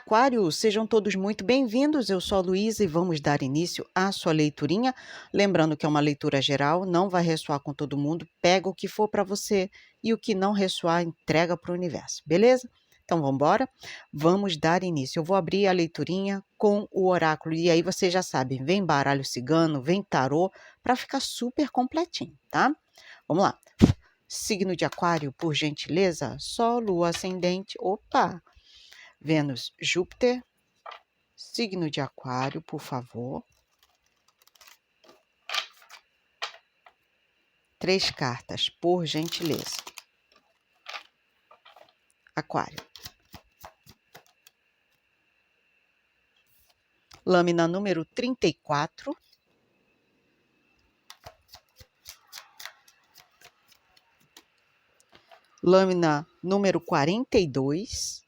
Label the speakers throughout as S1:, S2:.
S1: Aquário, sejam todos muito bem-vindos. Eu sou a Luísa e vamos dar início à sua leiturinha. Lembrando que é uma leitura geral, não vai ressoar com todo mundo. Pega o que for para você e o que não ressoar, entrega para o universo, beleza? Então vamos embora? Vamos dar início. Eu vou abrir a leiturinha com o oráculo e aí vocês já sabem, vem baralho cigano, vem tarô, para ficar super completinho, tá? Vamos lá. Signo de Aquário, por gentileza, Sol, Lua, Ascendente, opa! Vênus, Júpiter, signo de Aquário, por favor. 3 cartas, por gentileza. Aquário. Lâmina número 34. Lâmina número 42.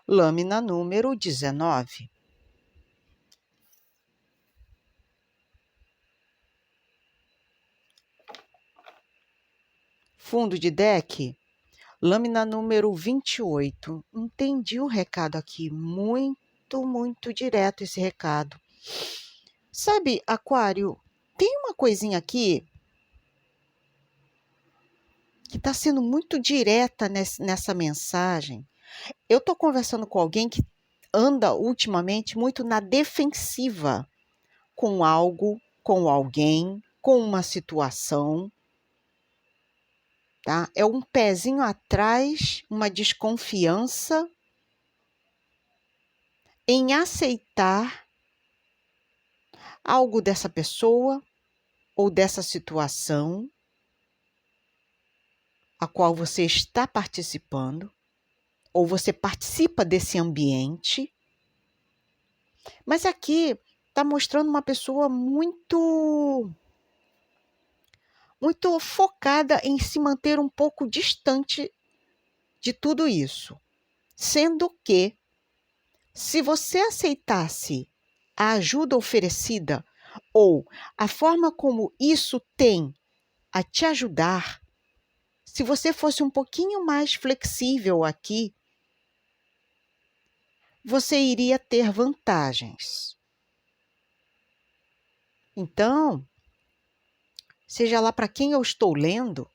S1: Lâmina número 19. Fundo de deck, lâmina número 28. Entendi o recado aqui, muito direto esse recado. Sabe, Aquário, tem uma coisinha aqui que está sendo muito direta nessa mensagem. Eu estou conversando com alguém que anda ultimamente muito na defensiva com algo, com alguém, com uma situação. Tá? É um pezinho atrás, uma desconfiança em aceitar algo dessa pessoa ou dessa situação a qual você está participando, ou você participa desse ambiente. Mas aqui está mostrando uma pessoa muito focada em se manter um pouco distante de tudo isso. Sendo que, se você aceitasse a ajuda oferecida ou a forma como isso tem a te ajudar, se você fosse um pouquinho mais flexível aqui, você iria ter vantagens. Então, seja lá para quem eu estou lendo,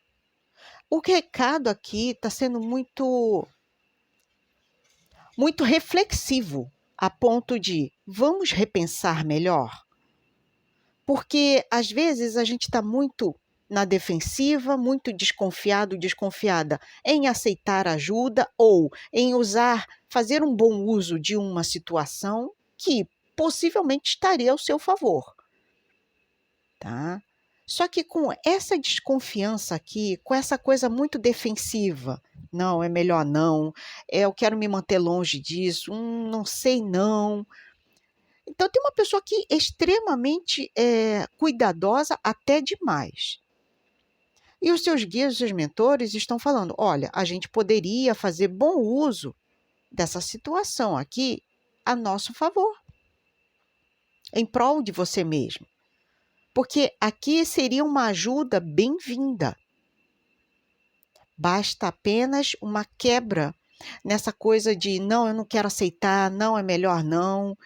S1: o recado aqui está sendo muito reflexivo, a ponto de vamos repensar melhor? Porque às vezes a gente está muito na defensiva, muito desconfiado, desconfiada em aceitar ajuda ou em fazer um bom uso de uma situação que possivelmente estaria ao seu favor. Tá? Só que com essa desconfiança aqui, com essa coisa muito defensiva, não, é melhor não, eu quero me manter longe disso, não sei não. Então tem uma pessoa aqui extremamente cuidadosa até demais. E os seus guias, os seus mentores estão falando, olha, a gente poderia fazer bom uso dessa situação aqui a nosso favor, em prol de você mesmo. Porque aqui seria uma ajuda bem-vinda. Basta apenas uma quebra nessa coisa de não, eu não quero aceitar, não, é melhor não.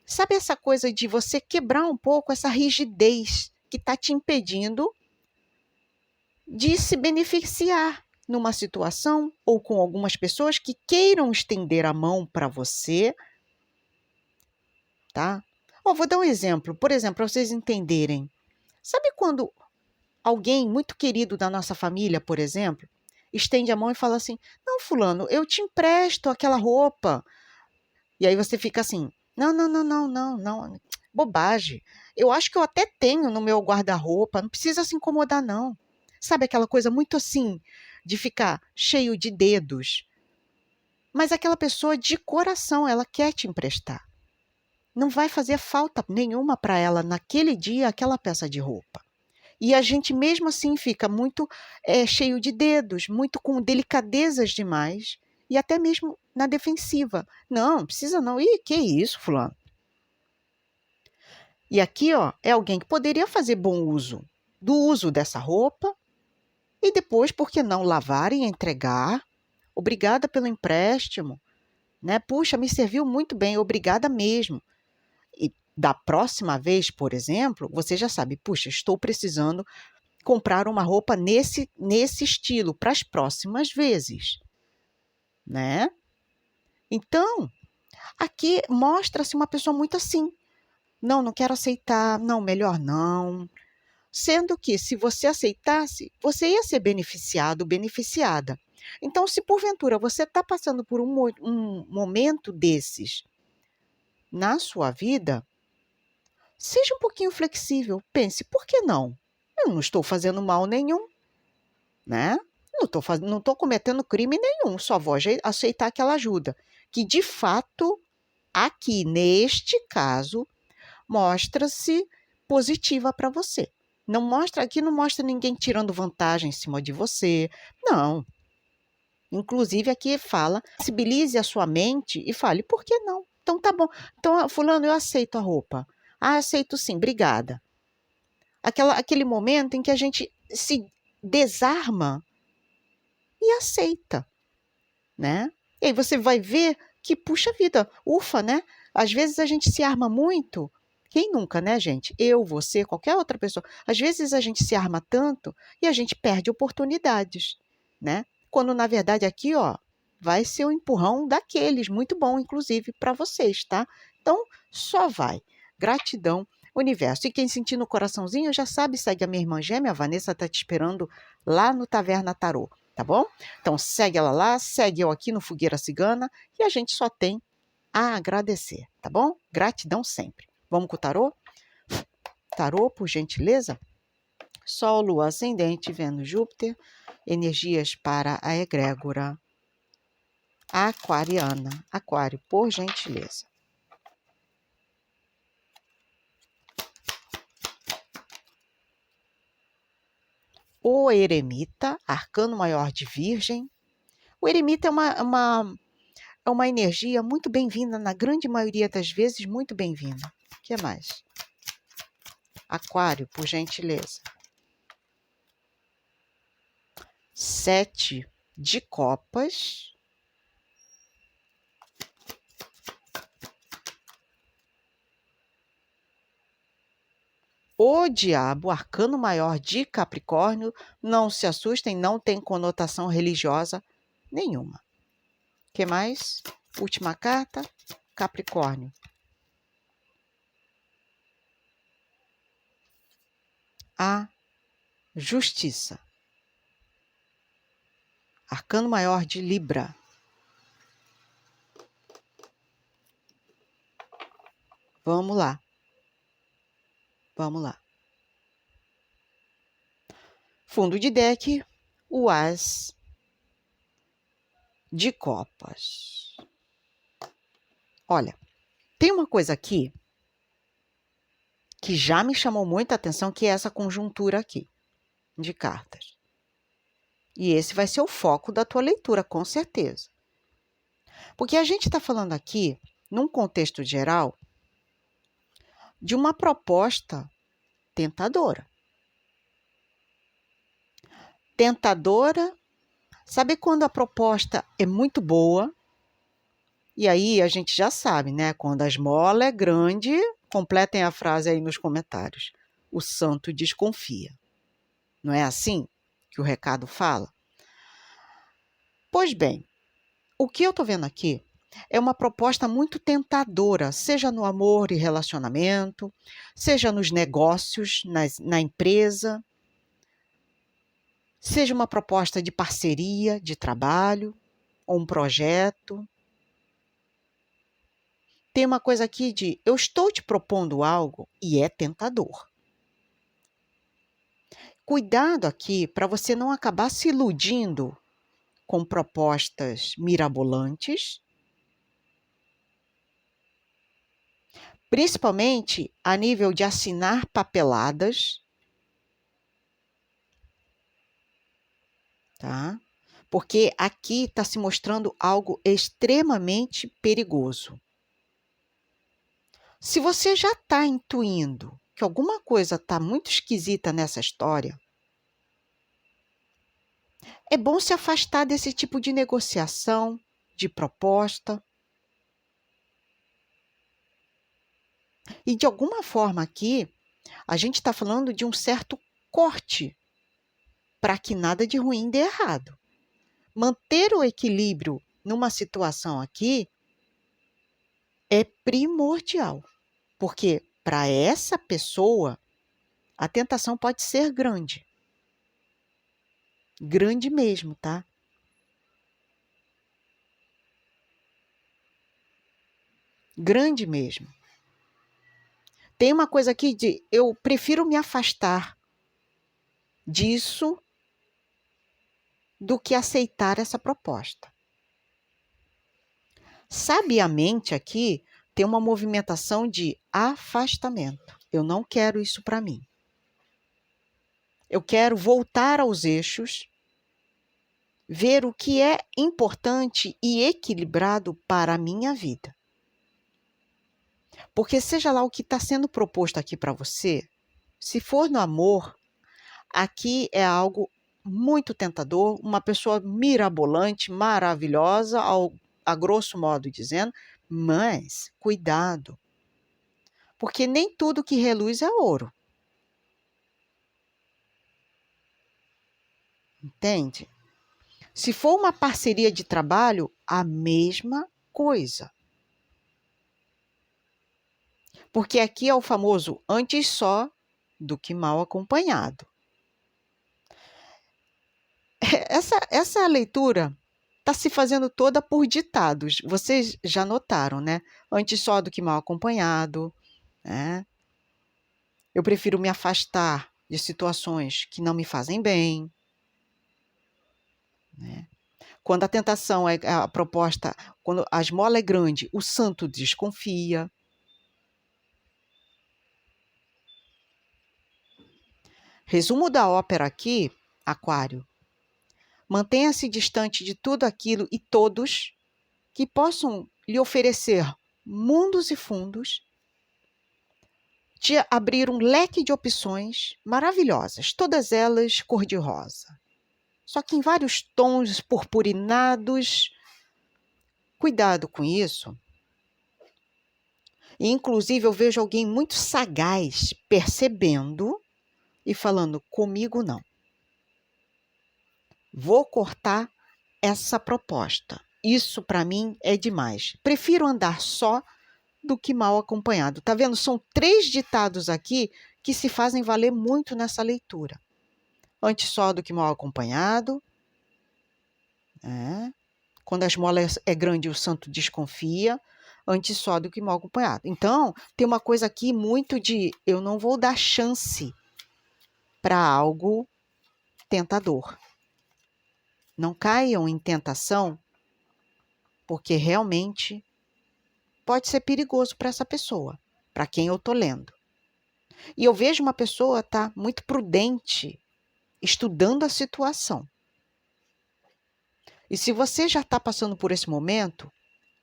S1: Sabe essa coisa de você quebrar um pouco essa rigidez que está te impedindo de se beneficiar numa situação ou com algumas pessoas que queiram estender a mão para você, tá? Vou dar um exemplo, por exemplo, para vocês entenderem. Sabe quando alguém muito querido da nossa família, por exemplo, estende a mão e fala assim, não, fulano, eu te empresto aquela roupa. E aí você fica assim, não, bobagem. Eu acho que eu até tenho no meu guarda-roupa, não precisa se incomodar não. Sabe aquela coisa muito assim, de ficar cheio de dedos. Mas aquela pessoa de coração, ela quer te emprestar. Não vai fazer falta nenhuma para ela naquele dia aquela peça de roupa. E a gente mesmo assim fica muito cheio de dedos, muito com delicadezas demais e até mesmo na defensiva. Não precisa não. Ih, que isso, fulano? E aqui, ó, é alguém que poderia fazer bom uso do uso dessa roupa E depois, por que não lavar e entregar? Obrigada pelo empréstimo, né? Puxa, me serviu muito bem, obrigada mesmo. E da próxima vez, por exemplo, você já sabe, puxa, estou precisando comprar uma roupa nesse estilo para as próximas vezes, né? Então, aqui mostra-se uma pessoa muito assim. Não, não quero aceitar, não, melhor não. Sendo que, se você aceitasse, você ia ser beneficiado, beneficiada. Então, se porventura você está passando por um momento desses na sua vida, seja um pouquinho flexível. Pense, por que não? Eu não estou fazendo mal nenhum, né? Não estou cometendo crime nenhum, só vou aceitar aquela ajuda. Que, de fato, aqui, neste caso, mostra-se positiva para você. Aqui não mostra ninguém tirando vantagem em cima de você. Não. Inclusive, aqui fala, sensibilize a sua mente e fale, por que não? Então, tá bom. Então, fulano, eu aceito a roupa. Ah, aceito sim, obrigada. Aquele momento em que a gente se desarma e aceita, né? E aí você vai ver que, puxa vida, ufa, né? Às vezes a gente se arma muito. Quem nunca, né, gente? Eu, você, qualquer outra pessoa. Às vezes a gente se arma tanto e a gente perde oportunidades, né? Quando, na verdade, aqui, ó, vai ser um empurrão daqueles, muito bom, inclusive, para vocês, tá? Então, só vai. Gratidão, universo. E quem sentir no coraçãozinho já sabe, segue a minha irmã gêmea, a Vanessa tá te esperando lá no Taverna Tarô, tá bom? Então, segue ela lá, segue eu aqui no Fogueira Cigana e a gente só tem a agradecer, tá bom? Gratidão sempre. Vamos com o tarô? Tarô, por gentileza? Sol, Lua, Ascendente, Vênus, Júpiter. Energias para a egrégora aquariana. Aquário, por gentileza. O eremita, arcano maior de Virgem. O eremita é uma energia muito bem-vinda, na grande maioria das vezes, muito bem-vinda. O que mais? Aquário, por gentileza. 7 de copas. O diabo, arcano maior de Capricórnio. Não se assustem, não tem conotação religiosa nenhuma. O que mais? Última carta, Capricórnio. A justiça. Arcano maior de Libra. Vamos lá. Vamos lá. Fundo de deck, o As de copas. Olha, tem uma coisa aqui que já me chamou muita atenção, que é essa conjuntura aqui de cartas. E esse vai ser o foco da tua leitura, com certeza. Porque a gente está falando aqui, num contexto geral, de uma proposta tentadora. Tentadora, sabe quando a proposta é muito boa? E aí a gente já sabe, né? Quando a esmola é grande, completem a frase aí nos comentários. O santo desconfia. Não é assim que o recado fala? Pois bem, o que eu estou vendo aqui é uma proposta muito tentadora, seja no amor e relacionamento, seja nos negócios, na empresa, seja uma proposta de parceria, de trabalho, ou um projeto. Tem uma coisa aqui de eu estou te propondo algo e é tentador. Cuidado aqui para você não acabar se iludindo com propostas mirabolantes, principalmente a nível de assinar papeladas, tá? Porque aqui está se mostrando algo extremamente perigoso. Se você já está intuindo que alguma coisa está muito esquisita nessa história, É bom se afastar desse tipo de negociação, de proposta. E de alguma forma aqui, a gente está falando de um certo corte para que nada de ruim dê errado. Manter o equilíbrio numa situação aqui é primordial, porque para essa pessoa a tentação pode ser grande. Grande mesmo, tá? Grande mesmo. Tem uma coisa aqui de eu prefiro me afastar disso do que aceitar essa proposta. Sabiamente aqui tem uma movimentação de afastamento. Eu não quero isso para mim. Eu quero voltar aos eixos, ver o que é importante e equilibrado para a minha vida. Porque seja lá o que está sendo proposto aqui para você, se for no amor, aqui é algo muito tentador, uma pessoa mirabolante, maravilhosa, a grosso modo dizendo, mas cuidado, porque nem tudo que reluz é ouro. Entende? Se for uma parceria de trabalho, a mesma coisa. Porque aqui é o famoso antes só do que mal acompanhado. Essa leitura está se fazendo toda por ditados. Vocês já notaram, né? Antes só do que mal acompanhado, né? Eu prefiro me afastar de situações que não me fazem bem, né? Quando a tentação é a proposta, quando a esmola é grande, o santo desconfia. Resumo da ópera aqui, Aquário. Mantenha-se distante de tudo aquilo e todos que possam lhe oferecer mundos e fundos, te abrir um leque de opções maravilhosas, todas elas cor-de-rosa. Só que em vários tons purpurinados. Cuidado com isso. E, inclusive, eu vejo alguém muito sagaz percebendo e falando: comigo não. Vou cortar essa proposta. Isso para mim é demais. Prefiro andar só do que mal acompanhado. Tá vendo? São 3 ditados aqui que se fazem valer muito nessa leitura. Antes só do que mal acompanhado. Quando a esmola é grande, o santo desconfia. Antes só do que mal acompanhado. Então, tem uma coisa aqui muito de eu não vou dar chance para algo tentador. Não caiam em tentação, porque realmente pode ser perigoso para essa pessoa, para quem eu estou lendo. E eu vejo uma pessoa muito prudente, estudando a situação. E se você já está passando por esse momento,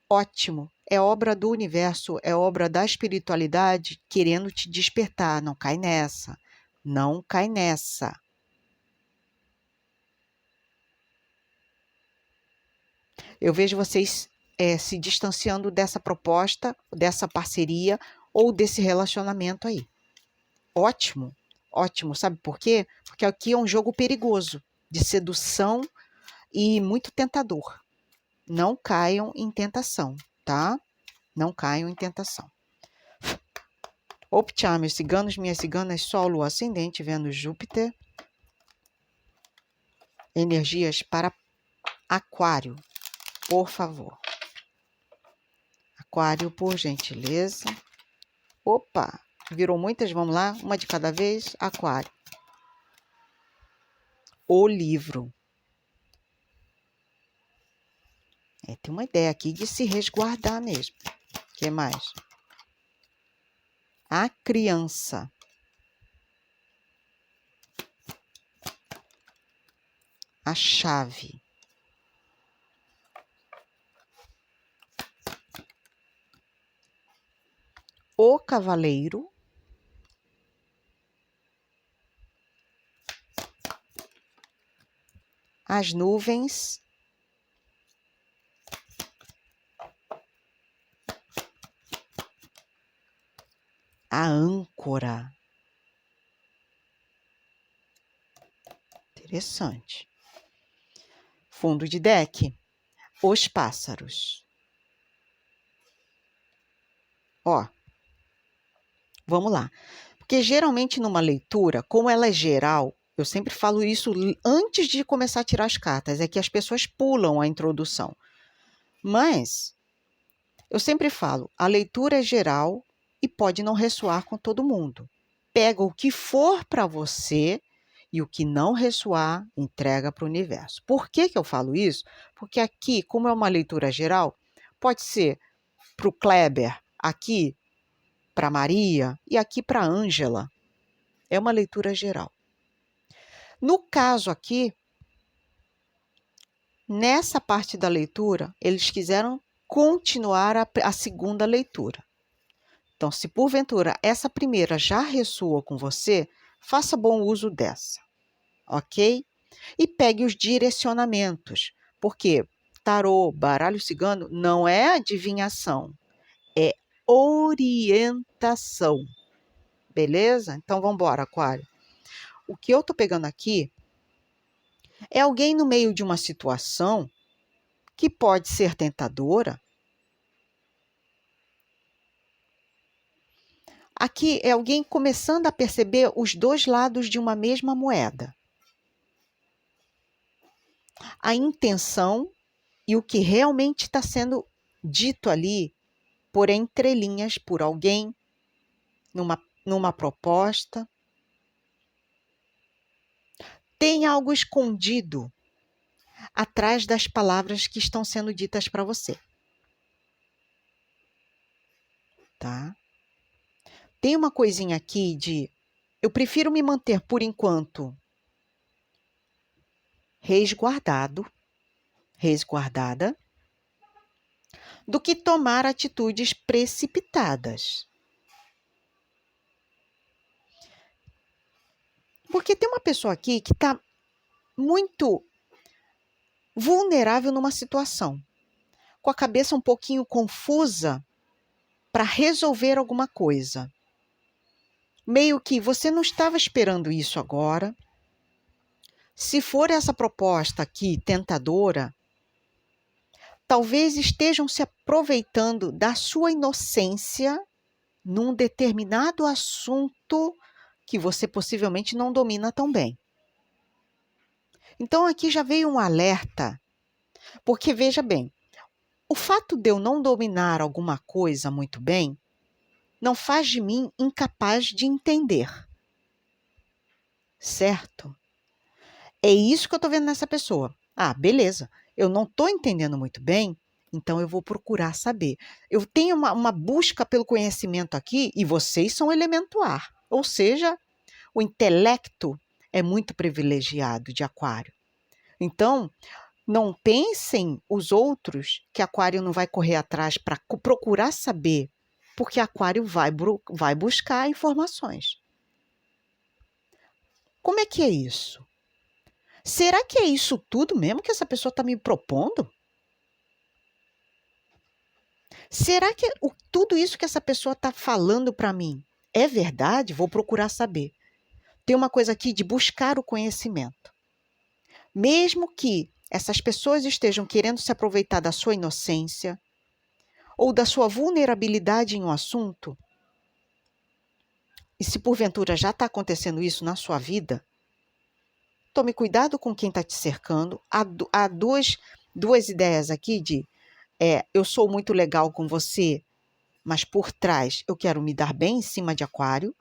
S1: ótimo, é obra do universo, é obra da espiritualidade querendo te despertar. Não cai nessa, não cai nessa. Eu vejo vocês se distanciando dessa proposta, dessa parceria ou desse relacionamento aí. Ótimo, ótimo. Sabe por quê? Porque aqui é um jogo perigoso, de sedução e muito tentador. Não caiam em tentação, tá? Não caiam em tentação. Optá, meus ciganos, minhas ciganas, Sol, Lua, Ascendente, Vênus, Júpiter. Energias para Aquário, por favor. Aquário, por gentileza. Opa, virou muitas, vamos lá, uma de cada vez. Aquário. O livro. Tem uma ideia aqui de se resguardar mesmo. O que mais? A criança. A chave. O cavaleiro. as nuvens a âncora. Interessante. Fundo de deck, os pássaros. Ó, vamos lá. Porque geralmente numa leitura, como ela é geral, eu sempre falo isso antes de começar a tirar as cartas, é que as pessoas pulam a introdução. Mas eu sempre falo, a leitura é geral e pode não ressoar com todo mundo. Pega o que for para você e o que não ressoar, entrega para o universo. Por que eu falo isso? Porque aqui, como é uma leitura geral, pode ser para o Kleber, aqui para Maria e aqui para a Ângela. É uma leitura geral. No caso aqui, nessa parte da leitura, eles quiseram continuar a segunda leitura. Então, se porventura essa primeira já ressoa com você, faça bom uso dessa, ok? E pegue os direcionamentos, porque tarô, baralho cigano, não é adivinhação, é orientação, beleza? Então, vamos embora, Aquário. O que eu estou pegando aqui é alguém no meio de uma situação que pode ser tentadora. Aqui é alguém começando a perceber os dois lados de uma mesma moeda. A intenção e o que realmente está sendo dito ali por entrelinhas, por alguém, numa proposta. Tem algo escondido atrás das palavras que estão sendo ditas para você. Tá? Tem uma coisinha aqui de eu prefiro me manter por enquanto resguardado, resguardada, do que tomar atitudes precipitadas. Porque tem uma pessoa aqui que está muito vulnerável numa situação, com a cabeça um pouquinho confusa para resolver alguma coisa. Meio que você não estava esperando isso agora. Se for essa proposta aqui tentadora, talvez estejam se aproveitando da sua inocência num determinado assunto que você possivelmente não domina tão bem. Então aqui já veio um alerta, porque veja bem, o fato de eu não dominar alguma coisa muito bem não faz de mim incapaz de entender. Certo? É isso que eu estou vendo nessa pessoa. Ah, beleza, eu não estou entendendo muito bem, então eu vou procurar saber. Eu tenho uma busca pelo conhecimento aqui e vocês são elemento ar. Ou seja, o intelecto é muito privilegiado de Aquário. Então, não pensem os outros que Aquário não vai correr atrás para procurar saber, porque Aquário vai buscar informações. Como é que é isso? Será que é isso tudo mesmo que essa pessoa está me propondo? Será que tudo isso que essa pessoa está falando para mim é verdade? Vou procurar saber. Tem uma coisa aqui de buscar o conhecimento. Mesmo que essas pessoas estejam querendo se aproveitar da sua inocência ou da sua vulnerabilidade em um assunto, e se porventura já está acontecendo isso na sua vida, tome cuidado com quem está te cercando. Há duas ideias aqui de eu sou muito legal com você, mas por trás eu quero me dar bem em cima de Aquário.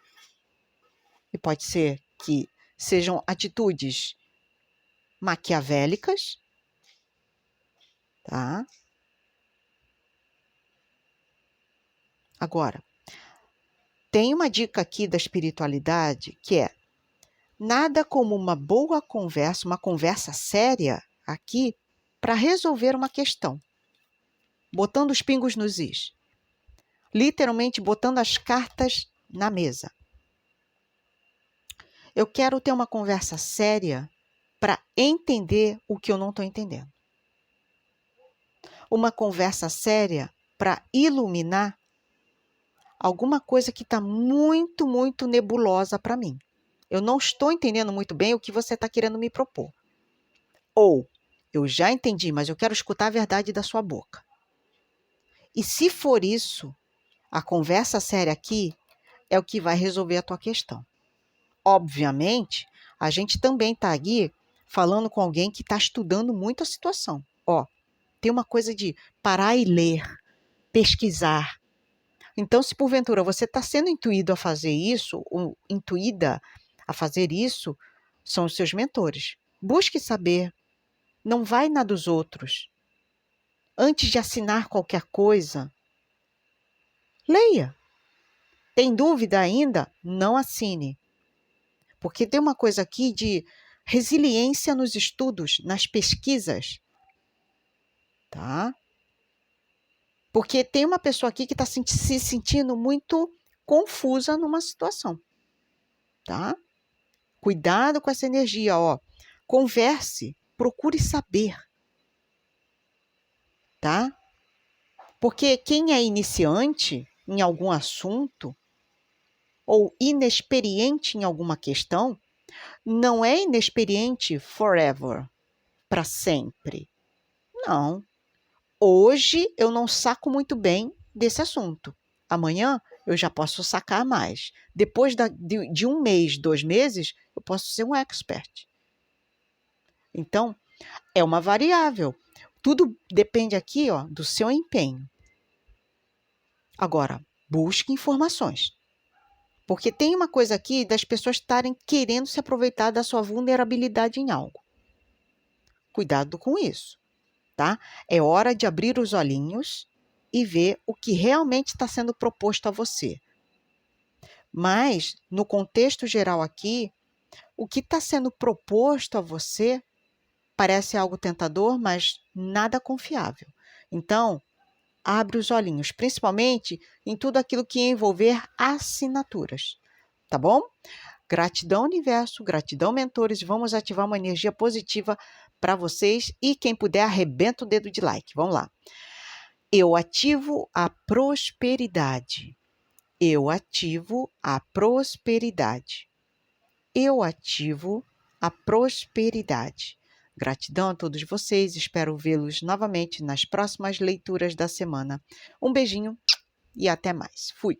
S1: E pode ser que sejam atitudes maquiavélicas, tá? Agora, tem uma dica aqui da espiritualidade que é nada como uma boa conversa, uma conversa séria aqui para resolver uma questão. Botando os pingos nos is. Literalmente botando as cartas na mesa. Eu quero ter uma conversa séria para entender o que eu não estou entendendo. Uma conversa séria para iluminar alguma coisa que está muito, muito nebulosa para mim. Eu não estou entendendo muito bem o que você está querendo me propor. Ou, eu já entendi, mas eu quero escutar a verdade da sua boca. E se for isso, a conversa séria aqui é o que vai resolver a tua questão. Obviamente, a gente também está aqui falando com alguém que está estudando muito a situação. Ó, tem uma coisa de parar e ler, pesquisar. Então, se porventura você está sendo intuído a fazer isso, ou intuída a fazer isso, são os seus mentores. Busque saber. Não vai na dos outros. Antes de assinar qualquer coisa, leia. Tem dúvida ainda? Não assine. Porque tem uma coisa aqui de resiliência nos estudos, nas pesquisas. Tá? Porque tem uma pessoa aqui que está se sentindo muito confusa numa situação. Tá? Cuidado com essa energia, ó. Converse, procure saber. Tá? Porque quem é iniciante em algum assunto ou inexperiente em alguma questão, não é inexperiente forever, para sempre. Não. Hoje eu não saco muito bem desse assunto. Amanhã eu já posso sacar mais. Depois de um mês, 2 meses, eu posso ser um expert. Então, é uma variável. Tudo depende aqui, ó, do seu empenho. Agora, busque informações. Porque tem uma coisa aqui das pessoas estarem querendo se aproveitar da sua vulnerabilidade em algo. Cuidado com isso, tá? É hora de abrir os olhinhos e ver o que realmente está sendo proposto a você. Mas, no contexto geral aqui, o que está sendo proposto a você parece algo tentador, mas nada confiável. Então, abre os olhinhos, principalmente em tudo aquilo que envolver assinaturas, tá bom? Gratidão, universo, gratidão, mentores. Vamos ativar uma energia positiva para vocês e quem puder, arrebenta o dedo de like. Vamos lá. Eu ativo a prosperidade. Eu ativo a prosperidade. Eu ativo a prosperidade. Gratidão a todos vocês. Espero vê-los novamente nas próximas leituras da semana. Um beijinho e até mais. Fui!